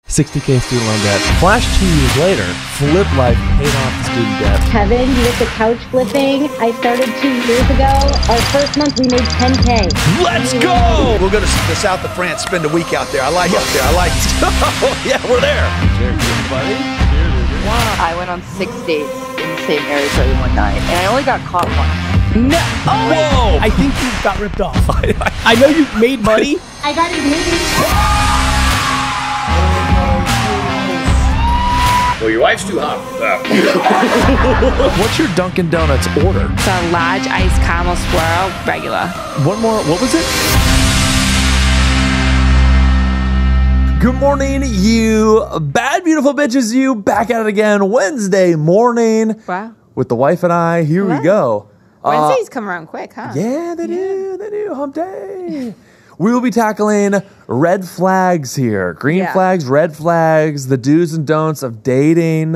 $60K student loan debt. Flash 2 years later, flip life, paid off the student debt. Kevin, he was the couch flipping. I started 2 years ago. Our first month, we made 10K. Let's go! We'll go to the south of France, spend a week out there. I like it out there. I like it. Oh, yeah, we're there. Buddy. Wow. I went on 6 dates in the same area for one night, and I only got caught once. No. Oh, whoa! I think you got ripped off. I know you made money. I got engaged. Well, your wife's too hot. What's your Dunkin' Donuts order? It's a large iced caramel swirl, regular. One more. What was it? Good morning, you bad, beautiful bitches. You back at it again Wednesday morning. Wow. With the wife and I. Here we go. Wednesdays come around quick, huh? Yeah, they do. They do. Hump day. We will be tackling red flags here. Green flags, red flags, the do's and don'ts of dating.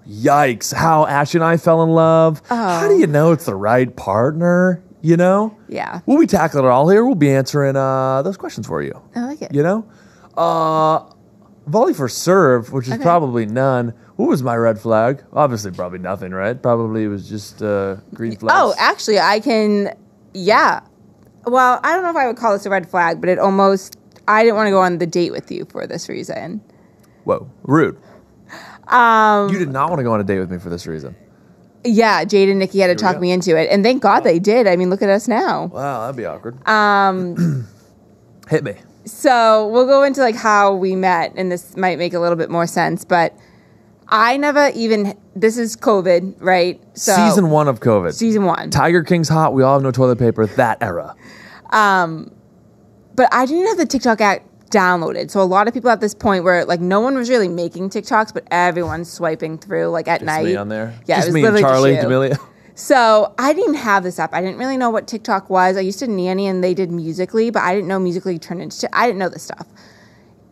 Yikes. How Ashley and I fell in love. Oh. How do you know it's the right partner? You know? Yeah. We'll be tackling it all here. We'll be answering those questions for you. I like it. You know? Volley for serve, which is probably none. What was my red flag? Obviously, probably nothing, right? Probably it was just green flags. Oh, actually, I can, Well, I don't know if I would call this a red flag, but I didn't want to go on the date with you for this reason. Whoa, rude. You did not want to go on a date with me for this reason. Yeah, Jade and Nikki had to talk me into it, and thank God they did. I mean, look at us now. Wow, that'd be awkward. Hit me. So we'll go into like how we met, and this might make a little bit more sense, but I never even, this is COVID, right? So Season 1 of COVID. Season 1. Tiger King's hot. We all have no toilet paper. That era. But I didn't have the TikTok app downloaded. So a lot of people at this point where like no one was really making TikToks, but everyone's swiping through like at night. Me on there. Yeah, just it was me and literally Charlie just you. D'Amelio. So I didn't have this app. I didn't really know what TikTok was. I used to nanny and they did Musical.ly, but I didn't know Musical.ly turned into, I didn't know this stuff.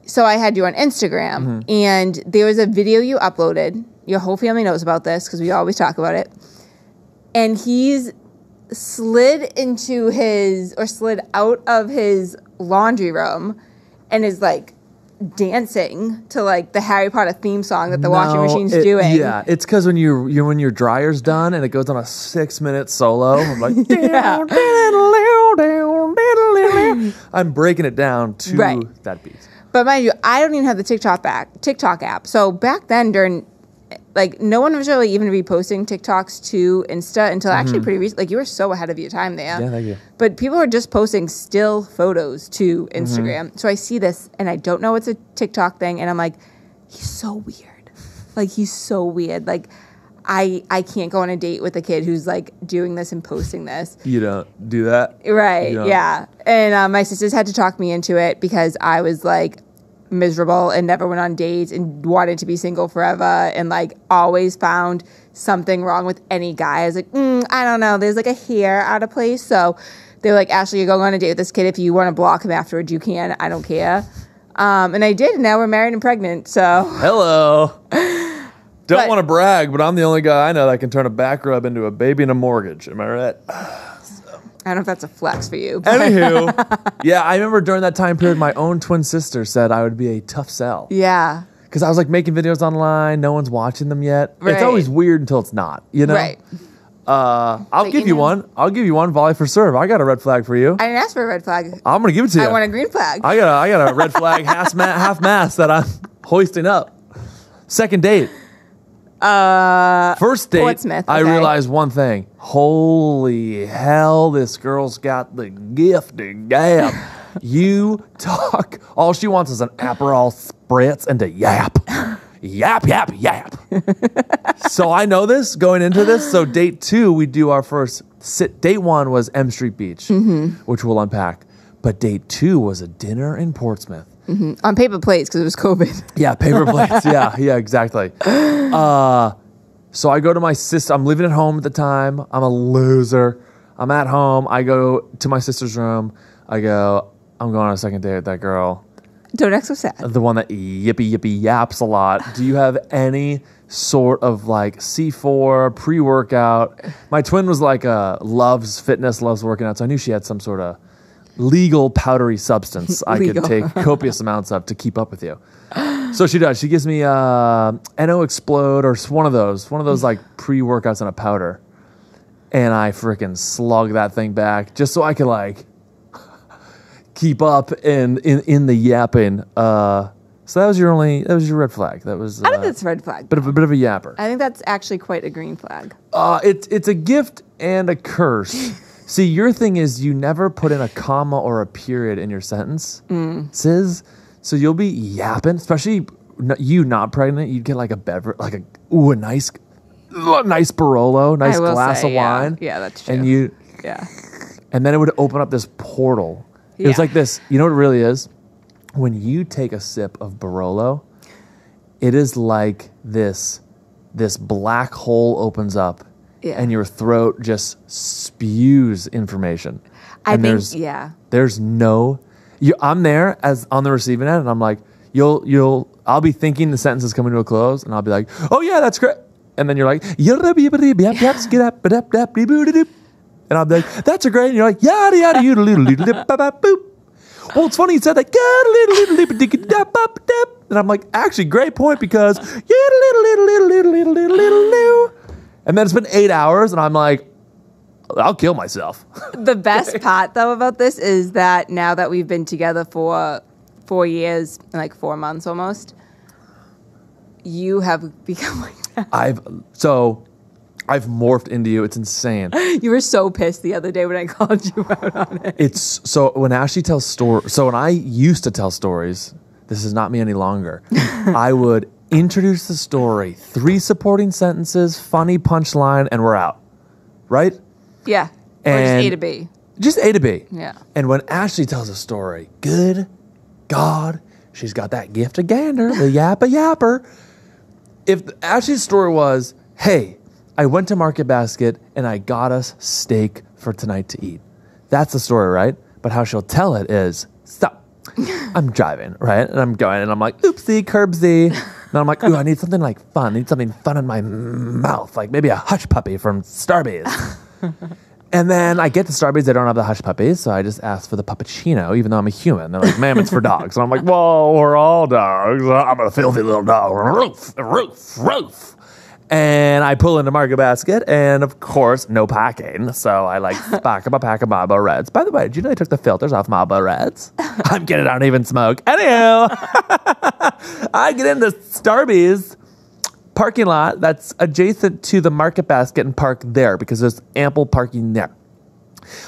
So I had you on Instagram, and there was a video you uploaded. Your whole family knows about this because we always talk about it. And he's slid out of his laundry room and is like dancing to like the Harry Potter theme song that the washing machine's doing. Yeah, it's because when your dryer's done and it goes on a 6-minute solo, I'm like, I'm breaking it down to that beat. But mind you, I don't even have the TikTok app. So back then, during like no one was really even reposting TikToks to Insta until actually pretty recent. Like you were so ahead of your time there. Yeah, thank you. But people were just posting still photos to Instagram. So I see this and I don't know it's a TikTok thing, and I'm like, he's so weird. Like he's so weird. Like I can't go on a date with a kid who's like doing this and posting this. You don't do that? Right, yeah. And my sisters had to talk me into it because I was like miserable and never went on dates and wanted to be single forever and like always found something wrong with any guy. I was like, I don't know. There's like a hair out of place. So they were like, Ashley, you're going on a date with this kid. If you want to block him afterwards, you can. I don't care. And I did. And now we're married and pregnant. So hello. Don't want to brag, but I'm the only guy I know that can turn a back rub into a baby and a mortgage. Am I right? I don't know if that's a flex for you. Anywho, yeah, I remember during that time period, my own twin sister said I would be a tough sell. Yeah. Because I was like making videos online. No one's watching them yet. Right. It's always weird until it's not, you know? Right. I'll give you one. I'll give you one volley for serve. I got a red flag for you. I didn't ask for a red flag. I'm going to give it to you. I want a green flag. I got a red flag half mast that I'm hoisting up. Second date. First date, Portsmouth, I realized one thing. Holy hell, this girl's got the gift of gab. You talk. All she wants is an Aperol spritz and a yap. Yap, yap, yap. So I know this going into this. So date 2, we do our first sit. Date 1 was M Street Beach, which we'll unpack. But date 2 was a dinner in Portsmouth. On paper plates because it was COVID. Yeah, paper plates. yeah, exactly. So I go to my sister. I'm living at home at the time. I'm a loser. I'm at home. I go to my sister's room. I go, I'm going on a second date with that girl. Don't act so sad. The one that yippee yaps a lot. Do you have any sort of like C4 pre-workout? My twin was like loves fitness, loves working out. So I knew she had some sort of legal powdery substance I could take copious amounts of to keep up with you. So she does. She gives me Eno Explode or one of those like pre-workouts in a powder. And I freaking slug that thing back just so I could like keep up in the yapping. So that was your red flag. That was I think that's a red flag. bit of a yapper. I think that's actually quite a green flag. It's a gift and a curse. See, your thing is you never put in a comma or a period in your sentence. Says so you'll be yapping, especially you not pregnant. You'd get like a beverage, like a nice Barolo, nice glass of wine. Yeah, that's true. And and then it would open up this portal. It was like this. You know what it really is? When you take a sip of Barolo, it is like this black hole opens up and your throat just spews information. I'm there as on the receiving end, and I'm like, I'll be thinking the sentence is coming to a close, and I'll be like, oh yeah, that's great. And then you're like, and I'll be like, that's a great. And you're like, yada yada yada boop. Well, it's funny you said that. And I'm like, actually, great point because and then it's been 8 hours, and I'm like, I'll kill myself. The best part, though, about this is that now that we've been together for 4 years and like 4 months almost, you have become like that. I've morphed into you. It's insane. You were so pissed the other day when I called you out on it. It's so when Ashley tells stories. So when I used to tell stories, this is not me any longer. I would introduce the story, 3 supporting sentences, funny punchline, and we're out. Right? Yeah. Or just A to B. Just A to B. Yeah. And when Ashley tells a story, good God, she's got that gift of gander, the yapper. If Ashley's story was, hey, I went to Market Basket and I got us steak for tonight to eat. That's the story, right? But how she'll tell it is, stop. I'm driving, right? And I'm going and I'm like, oopsie, curbsy. And I'm like, ooh, I need something like fun. I need something fun in my mouth, like maybe a hush puppy from Starbucks. And then I get to Starbucks, they don't have the hush puppies, so I just ask for the puppuccino, even though I'm a human. They're like, ma'am, it's for dogs. And I'm like, whoa, we're all dogs. I'm a filthy little dog. Roof. And I pull into Market Basket, and of course, no packing. So I like pack up a pack of Marlboro Reds. By the way, did you know they took the filters off Marlboro Reds? I'm kidding, I don't even smoke. Anyhow, I get into Starbucks parking lot that's adjacent to the Market Basket and park there because there's ample parking there.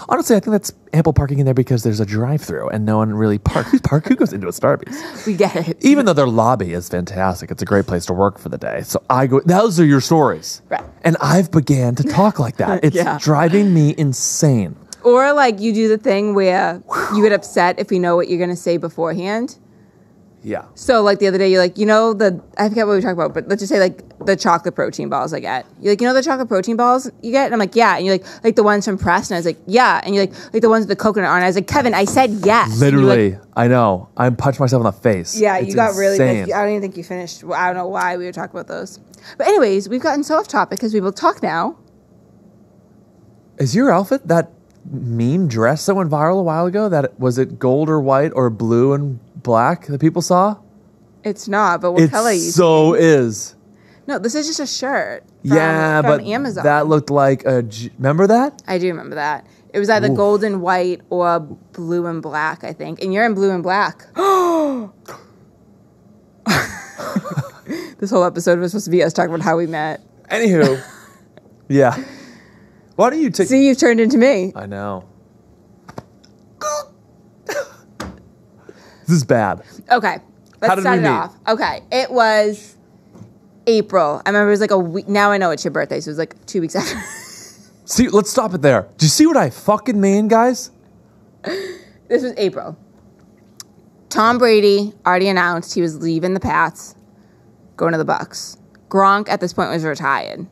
Honestly, I think that's ample parking in there because there's a drive-through and no one really parks. Who goes into a Starbucks? We get it. Even though their lobby is fantastic. It's a great place to work for the day. So I go, those are your stories. Right. And I've began to talk like that. It's driving me insane. Or like you do the thing where you get upset if you know what you're going to say beforehand. Yeah. So like the other day, you're like, I forget what we talked about, but let's just say like the chocolate protein balls I get. You're like, the chocolate protein balls you get? And I'm like, yeah. And you're like the ones from Press. And I was like, yeah. And you're like the ones with the coconut on. And I was like, Kevin, I said yes. Literally, like, I know. I punched myself in the face. Yeah, it's you got really insane. pissed. I don't even think you finished. I don't know why we were talking about those. But anyways, we've gotten so off topic because we will talk now. Is your outfit that meme dress that went viral a while ago? Was it gold or white or blue and black that people saw? It's not, but what color you is. No, this is just a shirt. From but Amazon. That looked like remember that? I do remember that. It was either gold and white or blue and black, I think. And you're in blue and black. This whole episode was supposed to be us talking about how we met. Anywho, yeah. Why don't you take... See, you've turned into me. I know. This is bad. Okay. Let's start it off. Okay. It was April. I remember it was like a week. Now I know it's your birthday, so it was like 2 weeks after. See, let's stop it there. Do you see what I fucking mean, guys? This was April. Tom Brady already announced he was leaving the Pats, going to the Bucks. Gronk at this point was retired.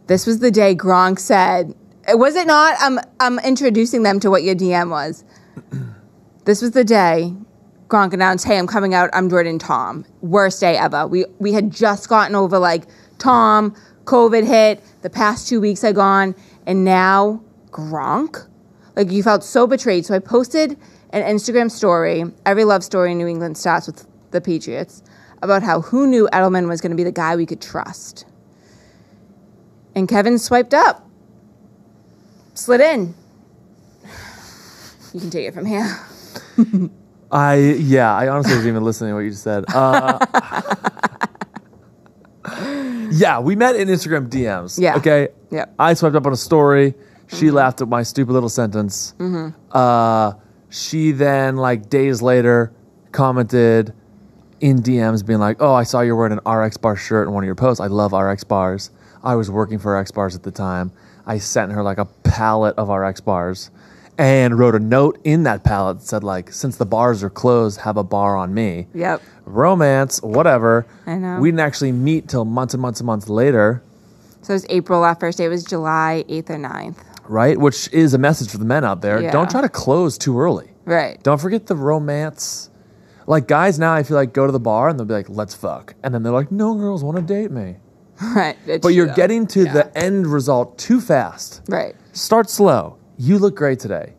This was the day Gronk said, was it not? I'm introducing them to what your DM was. This was the day Gronk announced, hey, I'm coming out, I'm Jordan Tom. Worst day ever. We had just gotten over like Tom, COVID hit, the past 2 weeks had gone, and now Gronk? Like you felt so betrayed. So I posted an Instagram story. Every love story in New England starts with the Patriots, about who knew Edelman was going to be the guy we could trust. And Kevin swiped up. Slid in. You can take it from here. I honestly wasn't even listening to what you just said. Yeah, we met in Instagram DMs. Yeah. Okay? Yep. I swiped up on a story. She laughed at my stupid little sentence. She then, like, days later, commented in DMs being like, oh, I saw you're wearing an RX bar shirt in one of your posts. I love RX bars. I was working for RX bars at the time. I sent her, like, a pallet of RX bars and wrote a note in that pallet that said, like, since the bars are closed, have a bar on me. Yep. Romance, whatever. I know. We didn't actually meet till months and months and months later. So it was April. Our first day was July 8th or 9th. Right? Which is a message for the men out there. Yeah. Don't try to close too early. Right. Don't forget the romance. Like, guys now, I feel like, go to the bar and they'll be like, let's fuck. And then they're like, no girls want to date me. Right. But you're getting to the end result too fast. Right. Start slow. You look great today.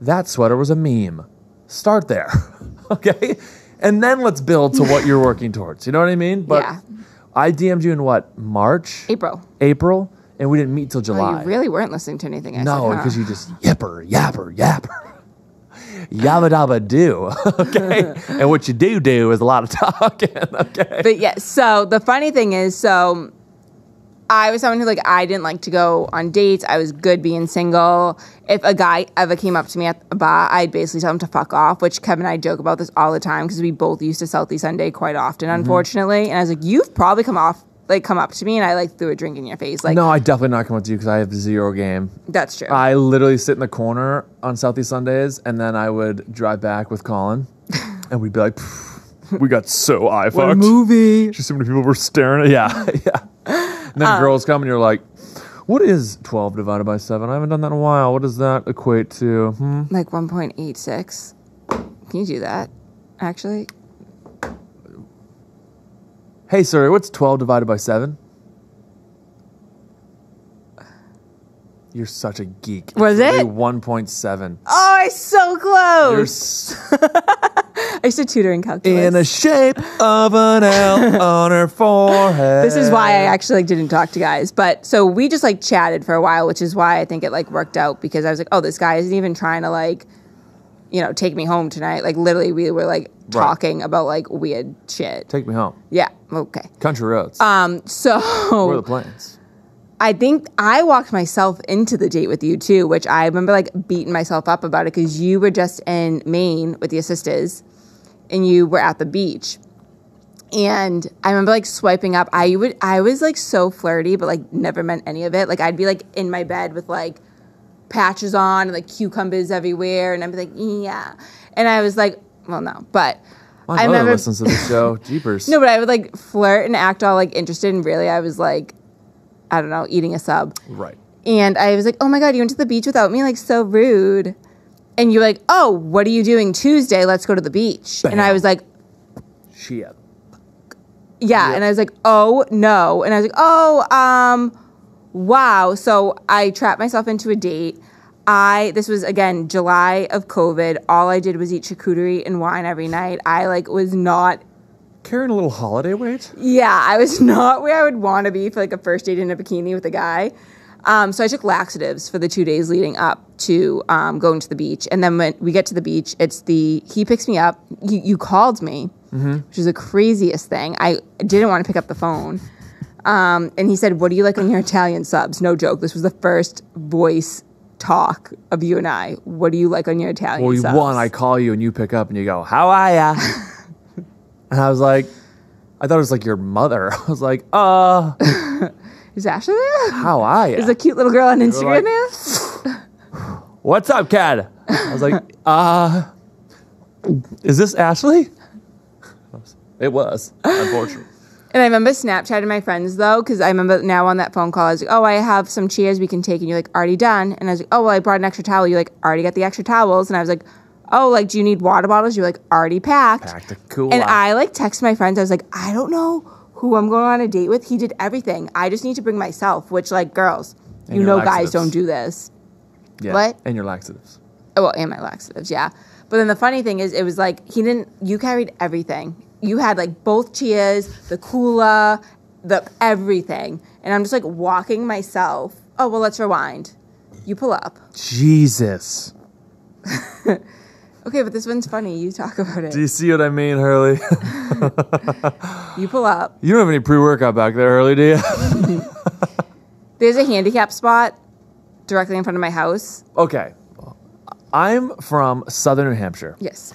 That sweater was a meme. Start there. Okay? And then let's build to what you're working towards. You know what I mean? But Yeah. I DM'd you in what? March? April? And we didn't meet till July. Oh, you really weren't listening to anything I said, No, huh? because you just yipper, yapper, yapper. Yabba dabba do. Okay? And what you do is a lot of talking. Okay? But yeah, so the funny thing is, so I was someone who, like, I didn't like to go on dates. I was good being single. If a guy ever came up to me at a bar, I'd basically tell him to fuck off, which Kevin and I joke about this all the time because we both used to Southie Sunday quite often, unfortunately. And I was like, you've probably come up to me and I, like, threw a drink in your face. Like, no, I definitely not come up to you because I have zero game. That's true. I literally sit in the corner on Southeast Sundays, and then I would drive back with Colin, and we'd be like, we got so eye fucked. What a movie. Just so many people were staring at yeah. And then girls come, and you're like, what is 12 divided by 7? I haven't done that in a while. What does that equate to? Like 1.86. Can you do that, actually? Hey, sir, what's 12 divided by 7? You're such a geek. Was It's it? really 1.7. Oh, it's so You're close. I used to tutor in calculus. in the shape of an L on her forehead. This is why I actually, like, didn't talk to guys. But so we just, like, chatted for a while, which is why I think it, like, worked out because I was like, oh, this guy isn't even trying to, like, you know, take me home tonight. Like, literally, we were, like, talking about, like, weird shit. Take me home. Yeah. Okay. Country roads. So Where are the planes? I think I walked myself into the date with you too, which I remember, like, beating myself up about it because you were just in Maine with your sisters and you were at the beach. And I remember, like, swiping up. I was, like, so flirty, but, like, never meant any of it. Like, I'd be, like, in my bed with, like, patches on and, like, cucumbers everywhere. And I'd be like, yeah. And I was like, well, no. But My I mother remember listens to the show. Jeepers. No, but I would, like, flirt and act all, like, interested. And really, I was, like, I don't know, eating a sub. Right. And I was like, oh, my God, you went to the beach without me? Like, so rude. And you're like, oh, what are you doing Tuesday? Let's go to the beach. Bam. And I was like, Shit. yeah. And I was like, oh, no. And I was like, wow. So I trapped myself into a date. This was, again, July of COVID. All I did was eat charcuterie and wine every night. I, like, was not, Carrying a little holiday weight? yeah, I was not where I would want to be for, like, a first date in a bikini with a guy. So I took laxatives for the 2 days leading up to going to the beach. And then when we get to the beach, he picks me up. You called me, which is the craziest thing. I didn't want to pick up the phone. And he said, what do you like on your Italian subs? No joke. This was the first voice talk of you and I. What do you like on your Italian subs? Well, I call you and you pick up and you go, how are ya? And I was like, I thought it was like your mother. I was like, Is Ashley there? how are ya? Is a cute little girl on Instagram like- there? What's up, Kat? I was like, is this Ashley? It was, unfortunately. And I remember Snapchatting my friends, though, because I remember now on that phone call, I was like, oh, I have some chairs we can take. And you're like, already done. And I was like, oh, well, I brought an extra towel. You're like, already got the extra towels. And I was like, oh, like, do you need water bottles? You're like, already packed. Packed a cool And out. I, like, texted my friends. I was like, I don't know who I'm going on a date with. He did everything. I just need to bring myself, which, like, girls, And you your know guys laxatives. don't do this. Yeah. What? And your laxatives. Oh, well, and my laxatives, yeah. But then the funny thing is, it was like, you carried everything. you had like both chairs, the cooler, the everything. And I'm just like walking myself. Oh, well, let's rewind. You pull up. Jesus. Okay, but this one's funny. You talk about it. Do you see what I mean, Hurley? You pull up. You don't have any pre-workout back there, Hurley, do you? There's a handicap spot directly in front of my house. Okay. I'm from southern New Hampshire. Yes.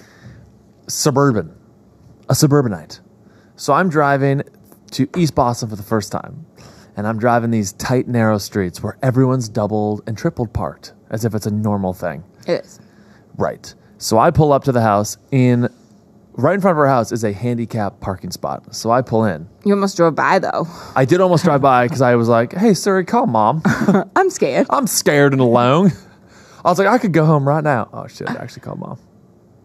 Suburban. A suburbanite. So I'm driving to East Boston for the first time. And I'm driving these tight, narrow streets where everyone's doubled and tripled parked, as if it's a normal thing. It is. Right. So I pull up to the house. Right in front of our house is a handicap parking spot. So I pull in. You almost drove by, though. I did almost drive by because I was like, hey, Siri, call Mom. I'm scared. I'm scared and alone. I was like, I could go home right now. Oh, shit. I actually called Mom.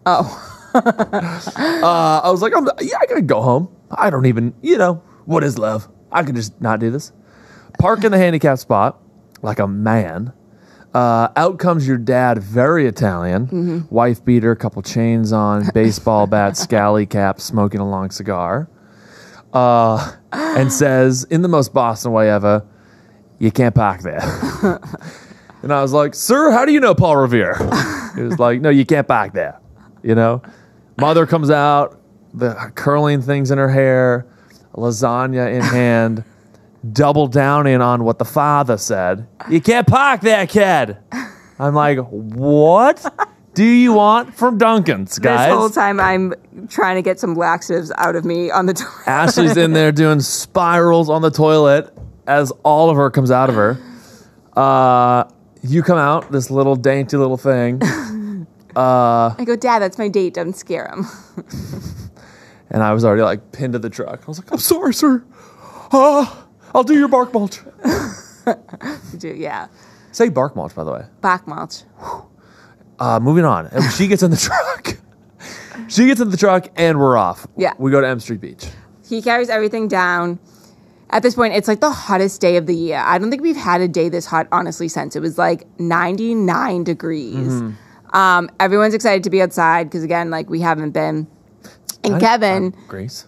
Oh. I was like, I could go home. I don't even, what is love? I could just not do this. Park in the handicap spot like a man. Out comes your dad, very Italian. Wife beater, couple chains on, baseball bat, scally cap, smoking a long cigar. And says, in the most Boston way ever, you can't park there. And I was like, sir, how do you know Paul Revere? He was like, no, you can't park there. Mother comes out, the curling things in her hair, lasagna in hand, double down in on what the father said. You can't park there, kid. I'm like, what do you want from Dunkin's, guys? This whole time I'm trying to get some laxatives out of me on the toilet. Ashley's in there doing spirals on the toilet as Oliver comes out of her. You come out, this little dainty little thing. I go, Dad, that's my date. Don't scare him. And I was already like pinned to the truck. I was like, I'm sorry, sir. I'll do your bark mulch. You do, yeah. Say bark mulch, by the way. Back mulch. Moving on. She gets in the truck. She gets in the truck and we're off. Yeah. We go to M Street Beach. He carries everything down. At this point, it's like the hottest day of the year. I don't think we've had a day this hot, honestly, since. It was like 99 degrees. Everyone's excited to be outside because, again, like we haven't been. And Kevin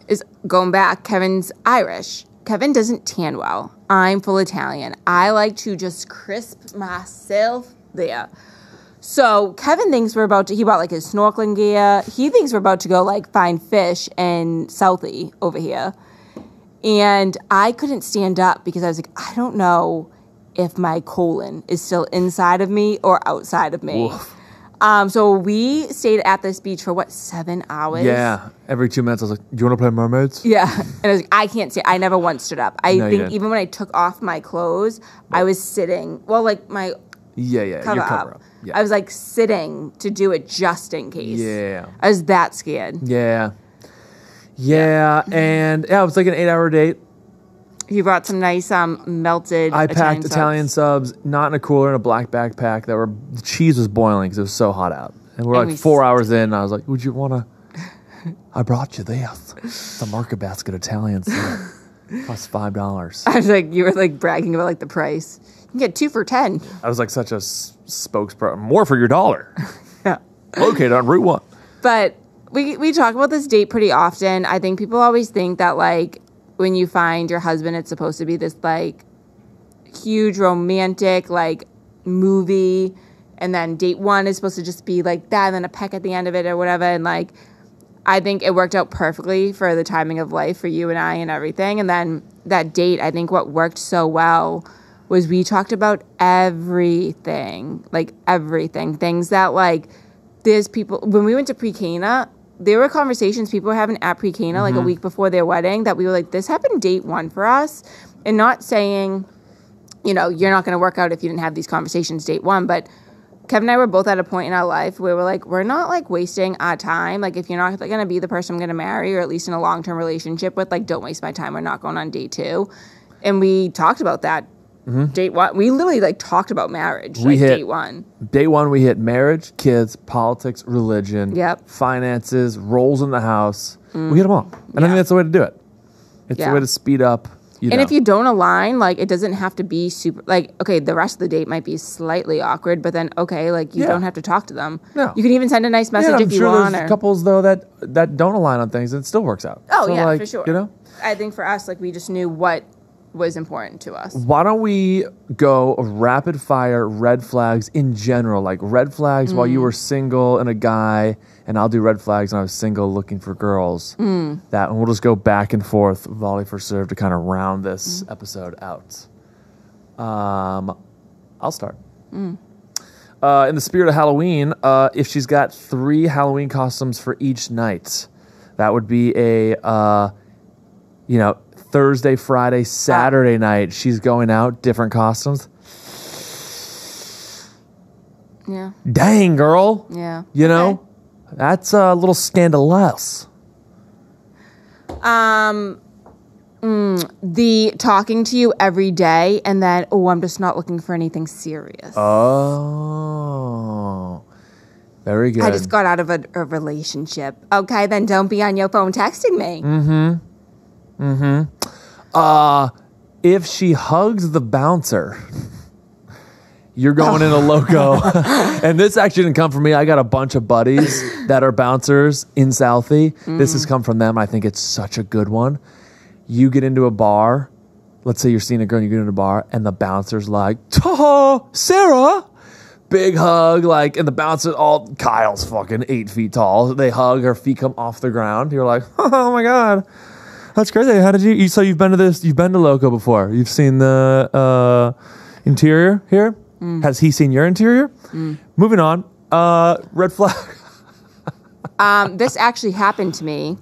is going back. Kevin's Irish. Kevin doesn't tan well. I'm full Italian. I like to just crisp myself there. So Kevin thinks he bought like his snorkeling gear. He thinks we're about to go like find fish in Southie over here. And I couldn't stand up because I was like, I don't know if my colon is still inside of me or outside of me. Oof. So we stayed at this beach for 7 hours? Yeah. Every 2 minutes I was like, do you want to play mermaids? Yeah. And I was like, I can't sit. I never once stood up. I think even when I took off my clothes, I was sitting. Well, like my cover up. Yeah. I was like sitting to do it just in case. Yeah. I was that scared. Yeah. And it was like an 8-hour date. He brought some nice melted I packed Italian subs, not in a cooler, in a black backpack. The cheese was boiling because it was so hot out. And we're like 4 hours in, and I was like, would you want to? I brought you this. It's a market basket Italian sub. Costs $5. I was like, you were like bragging about like the price. You can get 2 for $10. I was like such a spokesperson. More for your dollar. Yeah. Located on Route 1. But we talk about this date pretty often. I think people always think that like, when you find your husband, it's supposed to be this like huge romantic like movie, and then date 1 is supposed to just be like that, and then a peck at the end of it or whatever. And like, I think it worked out perfectly for the timing of life for you and I and everything. And then that date, I think what worked so well was we talked about everything, things that like there's people when we went to pre-Cana. There were conversations people were having at pre-Cana like a week before their wedding that we were like, this happened date 1 for us. And not saying, you're not going to work out if you didn't have these conversations date 1. But Kevin and I were both at a point in our life where we're like, we're not like wasting our time. Like if you're not going to be the person I'm going to marry or at least in a long-term relationship with, like don't waste my time. We're not going on date 2. And we talked about that. Date 1. We literally like talked about marriage. Date 1. Day 1, we hit marriage, kids, politics, religion, finances, roles in the house. We hit them all. And I think that's the way to do it. It's the way to speed up. You And know. if you don't align, like it doesn't have to be super. Like okay, the rest of the date might be slightly awkward, but then okay, like you Yeah. don't have to talk to them. No. You can even send a nice message I'm if you sure want. there's Or, couples though that don't align on things and it still works out. oh So, yeah, like, for sure. You know. I think for us, like we just knew what was important to us. Why don't we go rapid fire red flags in general? Like red flags while you were single and a guy, and I'll do red flags when I was single looking for girls. That, and we'll just go back and forth, volley for serve, to kind of round this episode out. I'll start. In the spirit of Halloween, if she's got 3 Halloween costumes for each night, that would be a, Thursday, Friday, Saturday night. She's going out, different costumes. Yeah. Dang, girl. Yeah. You know, Okay. that's a little scandalous. The talking to you every day and then, I'm just not looking for anything serious. Oh, very good. I just got out of a relationship. Okay, then don't be on your phone texting me. If she hugs the bouncer, you're going in a loco. And this actually didn't come from me. I got a bunch of buddies that are bouncers in Southie. This has come from them. I think it's such a good one. You get into a bar. Let's say you're seeing a girl and you get into a bar and the bouncer's like, "Oh, Sarah." Big hug, like, and the bouncer, Kyle's fucking 8 feet tall. They hug, her feet come off the ground. You're like, oh my God. That's crazy. How did you so you've been to Loco before. You've seen the interior here? Has he seen your interior? Moving on. Red flag. This actually happened to me.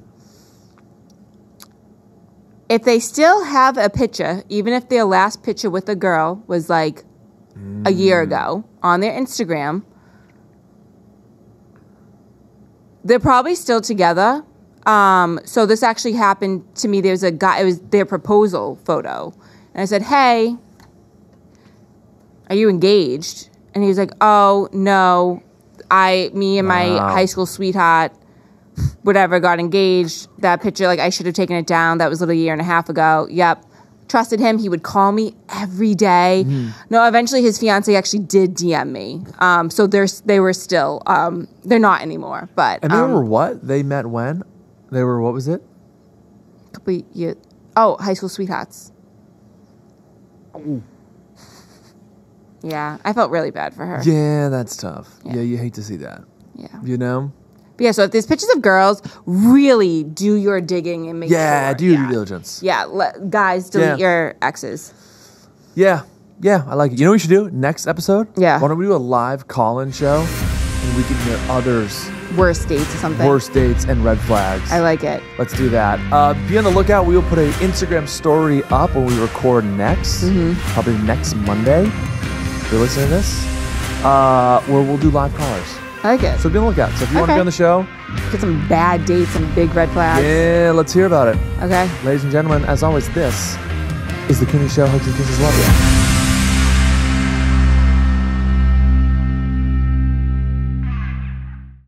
If they still have a picture, even if their last picture with a girl was like a year ago on their Instagram, they're probably still together. So this actually happened to me. There's a guy, it was their proposal photo. And I said, "Hey, are you engaged?" And he was like, "Oh, no. Me and my high school sweetheart, whatever, got engaged. That picture, like, I should have taken it down. That was a little year and a half ago." Yep. Trusted him. He would call me every day. No, eventually his fiance actually did DM me. So they were still, they're not anymore. But And they were what? They met when? They were, what was it? couple years. Oh, high school sweethearts. Yeah, I felt really bad for her. Yeah, that's tough. Yeah. Yeah, you hate to see that. Yeah. You know? But yeah, so if there's pictures of girls, really do your digging and make Yeah, sure. do your due diligence. Yeah, guys, delete your exes. Yeah, I like it. You know what we should do? Next episode? Yeah. Why don't we do a live call-in show and we can hear others' Worst dates or something. worst dates and red flags. I like it. Let's do that. Be on the lookout. We will put an Instagram story up when we record next. Probably next Monday. If you're listening to this, where we'll do live callers. I like it. So be on the lookout. So if you want to be Okay. on the show, Get some bad dates and big red flags. yeah, let's hear about it. Okay. Ladies and gentlemen, as always, this is the Cooney Show. Hugs and kisses. Love you.